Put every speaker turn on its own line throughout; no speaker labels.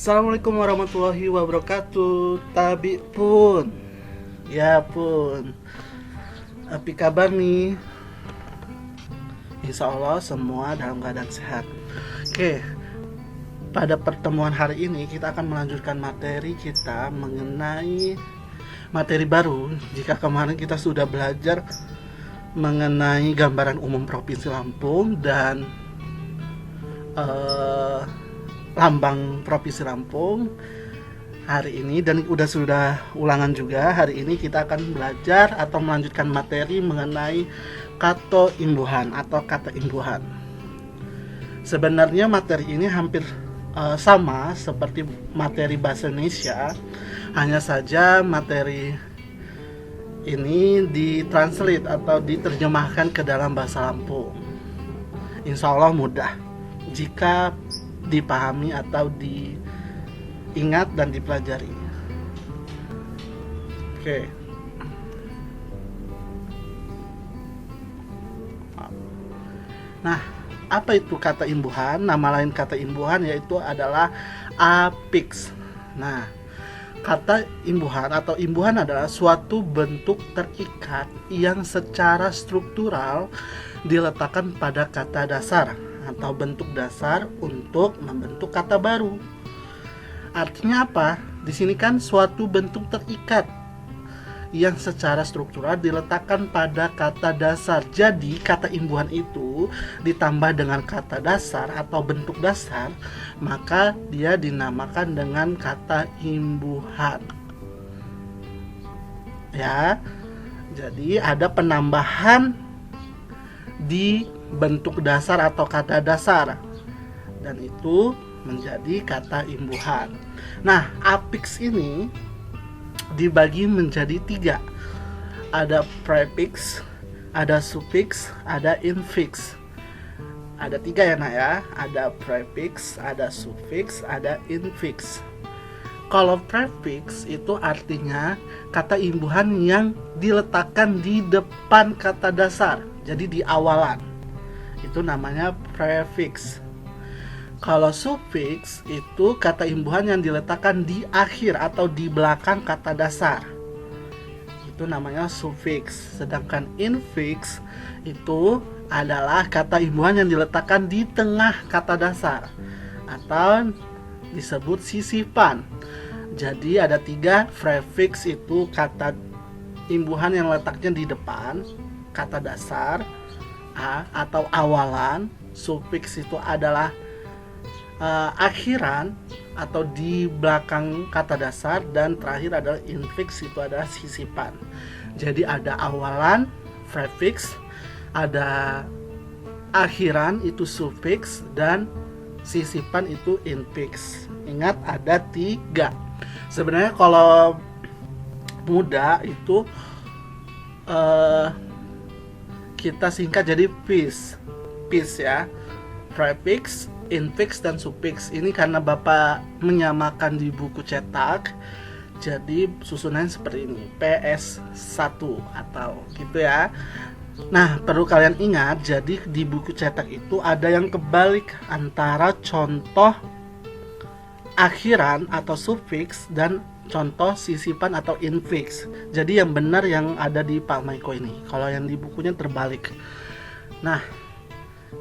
Assalamualaikum warahmatullahi wabarakatuh. Tabi pun, ya pun. Apa kabar nih? Insya Allah semua dalam keadaan sehat. Oke, pada pertemuan hari ini kita akan melanjutkan materi kita mengenai materi baru. Jika kemarin kita sudah belajar mengenai gambaran umum Provinsi Lampung dan lambang Provinsi Lampung, hari ini dan sudah ulangan juga, hari ini kita akan belajar atau melanjutkan materi mengenai kata imbuhan atau kata imbuhan. Sebenarnya materi ini hampir sama seperti materi bahasa Indonesia, hanya saja materi ini ditranslate atau diterjemahkan ke dalam bahasa Lampung. Insya Allah mudah jika dipahami atau diingat dan dipelajari. Oke. Nah, apa itu kata imbuhan? Nama lain kata imbuhan yaitu adalah apiks. Nah, kata imbuhan atau imbuhan adalah suatu bentuk terikat yang secara struktural diletakkan pada kata dasar atau bentuk dasar untuk membentuk kata baru. Artinya apa? Di sini kan suatu bentuk terikat yang secara struktural diletakkan pada kata dasar. Jadi kata imbuhan itu ditambah dengan kata dasar atau bentuk dasar, maka dia dinamakan dengan kata imbuhan. Ya. Jadi ada penambahan di bentuk dasar atau kata dasar, dan itu menjadi kata imbuhan. Nah, apiks ini dibagi menjadi 3. Ada prefix, ada suffix, ada infix. Ada 3 ya nak ya. Ada prefix, ada suffix, ada infix. Kalau prefix itu artinya kata imbuhan yang diletakkan di depan kata dasar, jadi di awalan. Itu namanya prefix. Kalau suffix itu kata imbuhan yang diletakkan di akhir atau di belakang kata dasar. Itu namanya suffix. Sedangkan infix itu adalah kata imbuhan yang diletakkan di tengah kata dasar atau disebut sisipan. Jadi ada 3 prefix, itu kata imbuhan yang letaknya di depan kata dasar atau awalan. Suffix itu adalah akhiran atau di belakang kata dasar, dan terakhir adalah infix, itu adalah sisipan. Jadi ada awalan prefix, ada akhiran itu suffix, dan sisipan itu infix. Ingat ada 3. Sebenarnya kalau mudah itu kita singkat jadi PIS ya, prefix, infix, dan suffix. Ini karena Bapak menyamakan di buku cetak, jadi susunannya seperti ini, PS1 atau gitu ya. Nah, perlu kalian ingat, jadi di buku cetak itu ada yang kebalik antara contoh akhiran atau suffix dan contoh sisipan atau infix. Jadi yang benar yang ada di Pak Maiko ini. Kalau yang di bukunya terbalik. Nah,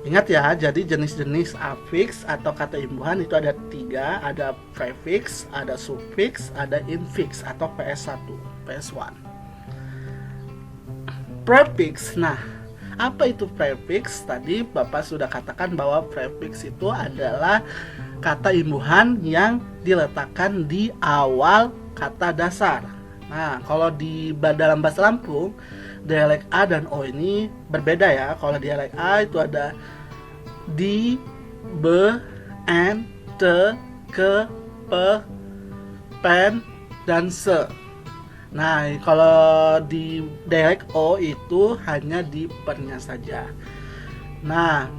ingat ya, jadi jenis-jenis afiks atau kata imbuhan itu ada 3. Ada prefix, ada suffix, ada infix atau PS1, PS1. Prefix. Nah, apa itu prefix? Tadi Bapak sudah katakan bahwa prefix itu adalah kata imbuhan yang diletakkan di awal kata dasar. Nah, kalau di dalam bahasa Lampung, dialek A dan O ini berbeda ya. Kalau dialek A itu ada di, be, en, te, ke, pe, pen, dan se. Nah, kalau di dialek O itu hanya di pernya saja. Nah,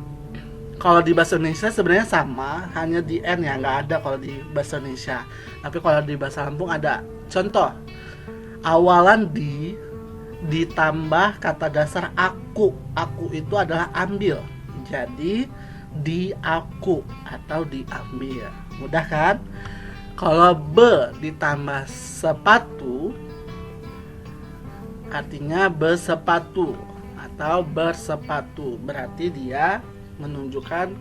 kalau di bahasa Indonesia sebenarnya sama, hanya di N ya, nggak ada kalau di bahasa Indonesia. Tapi kalau di bahasa Lampung ada. Contoh, awalan di ditambah kata dasar aku. Aku itu adalah ambil. Jadi di aku atau diambil. Mudah kan? Kalau be ditambah sepatu, artinya bersepatu atau bersepatu. Berarti dia menunjukkan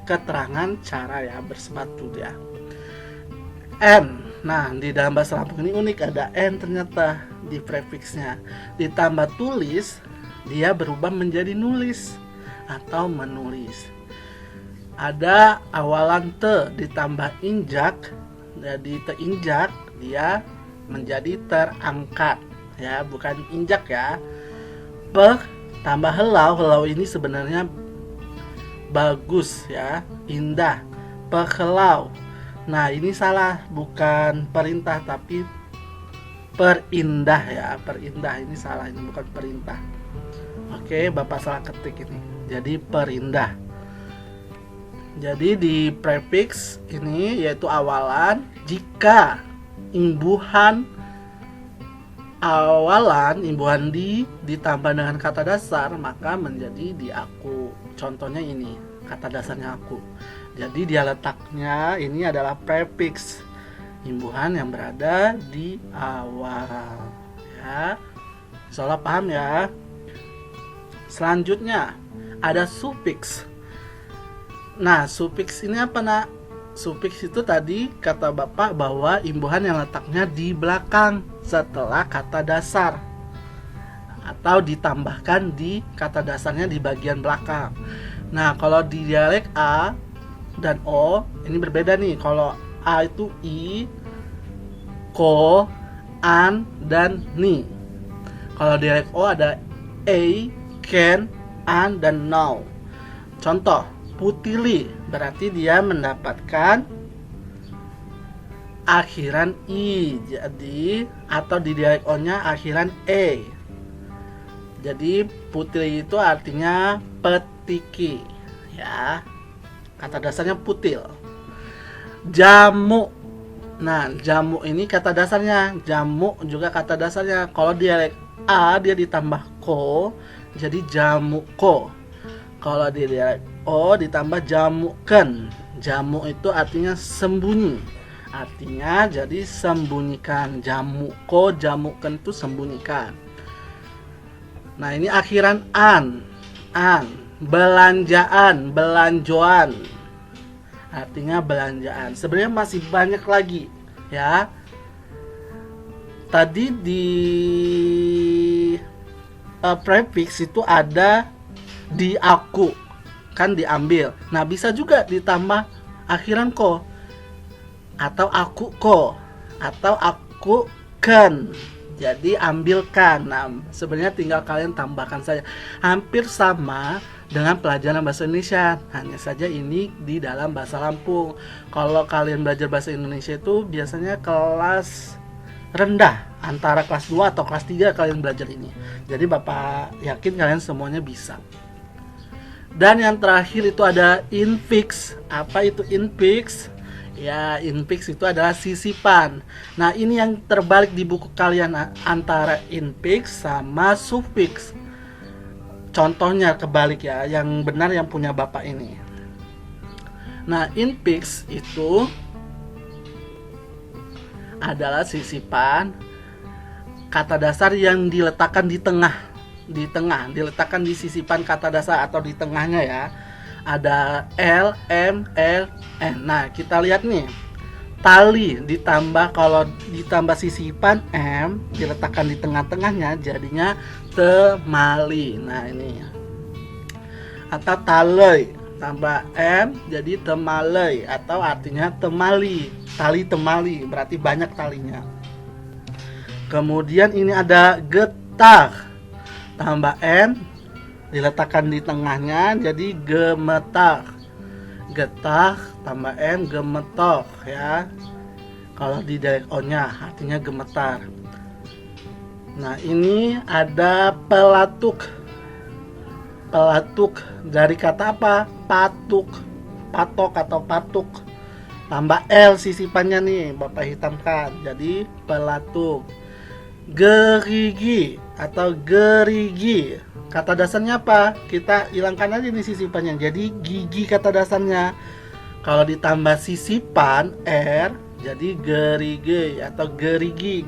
keterangan cara ya bersepatu dia. N. Nah, di dalam bahasa Lampung ini unik, ada N ternyata di prefiksnya. Ditambah tulis, dia berubah menjadi nulis atau menulis. Ada awalan te ditambah injak, jadi teinjak, dia menjadi terangkat ya, bukan injak ya. Pe tambah helau, helau ini sebenarnya bagus ya, indah. Pehelau. Nah, ini salah, bukan perintah tapi perindah ya, perindah ini salah, ini bukan perintah. Oke, Bapak salah ketik ini. Jadi perindah. Jadi di prefix ini yaitu awalan, jika imbuhan awalan, imbuhan di ditambah dengan kata dasar, maka menjadi di aku. Contohnya ini, kata dasarnya aku. Jadi dia letaknya ini adalah prefix, imbuhan yang berada di awal ya. Insyaallah paham ya. Selanjutnya ada sufiks. Nah, sufiks ini apa nak? Sufiks itu tadi kata Bapak bahwa imbuhan yang letaknya di belakang setelah kata dasar atau ditambahkan di kata dasarnya di bagian belakang. Nah, kalau di dialek A dan O ini berbeda nih. Kalau A itu I, ko, an, dan ni. Kalau dialek O ada a, can, an, dan now. Contoh, putili berarti dia mendapatkan akhiran i, jadi atau di dialek O-nya akhiran e. Jadi putili itu artinya petiki ya. Kata dasarnya putil. Jamu. Nah, jamu ini kata dasarnya, jamu juga kata dasarnya. Kalau dialek A dia ditambah ko, jadi jamuko. Kalau di dialek O ditambah jamuken. Jamu itu artinya sembunyi. Artinya jadi sembunyikan. Jamuko, jamuken itu sembunyikan. Nah, ini akhiran an. An, belanjaan, belanjoan. Artinya belanjaan. Sebenarnya masih banyak lagi ya. Tadi di prefix itu ada di aku, kan diambil. Nah, bisa juga ditambah akhiran ko, atau aku ko, atau aku ken. Jadi ambilkan. Nah, sebenarnya tinggal kalian tambahkan saja. Hampir sama dengan pelajaran bahasa Indonesia, hanya saja ini di dalam bahasa Lampung. Kalau kalian belajar bahasa Indonesia itu biasanya kelas rendah, antara kelas 2 atau kelas 3 kalian belajar ini. Jadi Bapak yakin kalian semuanya bisa. Dan yang terakhir itu ada infix. Apa itu infix? Ya, infix itu adalah sisipan. Nah, ini yang terbalik di buku kalian antara infix sama suffix. Contohnya kebalik ya, yang benar yang punya Bapak ini. Nah, infix itu adalah sisipan kata dasar yang diletakkan di tengah, diletakkan di sisipan kata dasar atau di tengahnya ya. Ada L, M, L, N. Nah, kita lihat nih. Tali ditambah, kalau ditambah sisipan M diletakkan di tengah-tengahnya jadinya temali. Nah, ini. Atau talei tambah M jadi temalei, atau artinya temali. Tali temali berarti banyak talinya. Kemudian ini ada getah tambah N diletakkan di tengahnya jadi gemetar. Getah tambah N gemetok ya. Kalau di dialek O-nya artinya gemetar. Nah, ini ada pelatuk. Pelatuk dari kata apa? Patuk. Patok atau patuk. Tambah L sisipannya nih, Bapak hitamkan. Jadi pelatuk. Gerigi atau gerigi. Kata dasarnya apa? Kita hilangkan aja nih sisipannya. Jadi gigi kata dasarnya. Kalau ditambah sisipan R jadi gerigi atau gerigi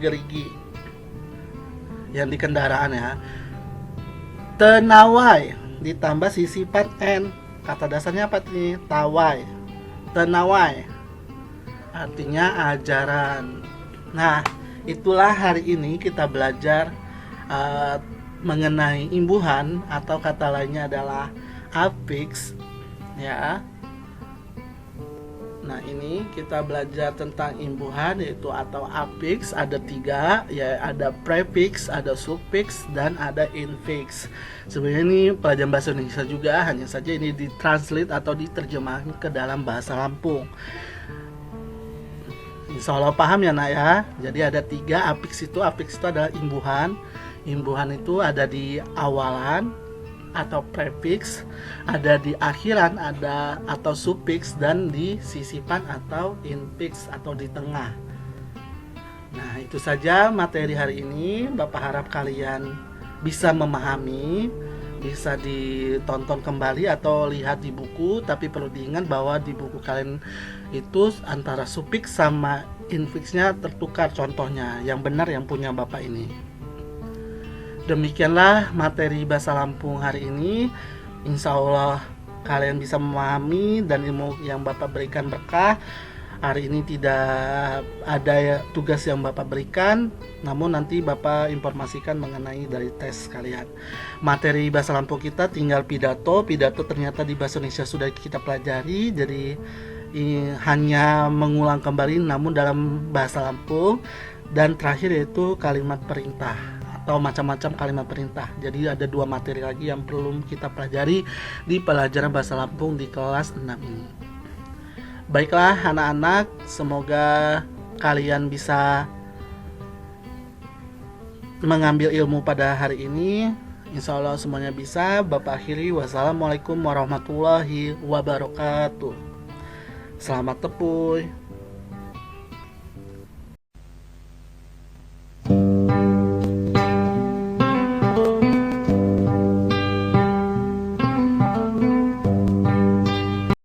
yang di kendaraan ya. Tenawai ditambah sisipan N, kata dasarnya apa nih? Tawai. Tenawai artinya ajaran. Nah, itulah hari ini kita belajar mengenai imbuhan atau kata lainnya adalah afiks ya. Nah, ini kita belajar tentang imbuhan yaitu atau afiks, ada 3 ya, ada prefix, ada suffix, dan ada infix. Sebenarnya ini pelajaran bahasa Indonesia juga, hanya saja ini ditranslate atau diterjemahkan ke dalam bahasa Lampung. Insya Allah paham ya nak ya. Jadi ada 3 afiks itu adalah imbuhan. Imbuhan itu ada di awalan atau prefix, ada di akhiran ada atau suffix, dan di sisipan atau infix atau di tengah. Nah, itu saja materi hari ini. Bapak harap kalian bisa memahami, bisa ditonton kembali atau lihat di buku, tapi perlu diingat bahwa di buku kalian itu antara suffix sama infixnya tertukar contohnya. Yang benar yang punya Bapak ini. Demikianlah materi bahasa Lampung hari ini. Insya Allah kalian bisa memahami dan ilmu yang Bapak berikan berkah. Hari ini tidak ada tugas yang Bapak berikan, namun nanti Bapak informasikan mengenai dari tes kalian. Materi bahasa Lampung kita tinggal pidato. Pidato ternyata di bahasa Indonesia sudah kita pelajari, jadi hanya mengulang kembali namun dalam bahasa Lampung. Dan terakhir yaitu kalimat perintah atau macam-macam kalimat perintah. Jadi ada 2 materi lagi yang perlu kita pelajari di pelajaran bahasa Lampung di kelas 6 ini. Baiklah anak-anak, semoga kalian bisa mengambil ilmu pada hari ini. Insya Allah semuanya bisa. Bapak akhiri, wassalamualaikum warahmatullahi wabarakatuh. Selamat tepuy.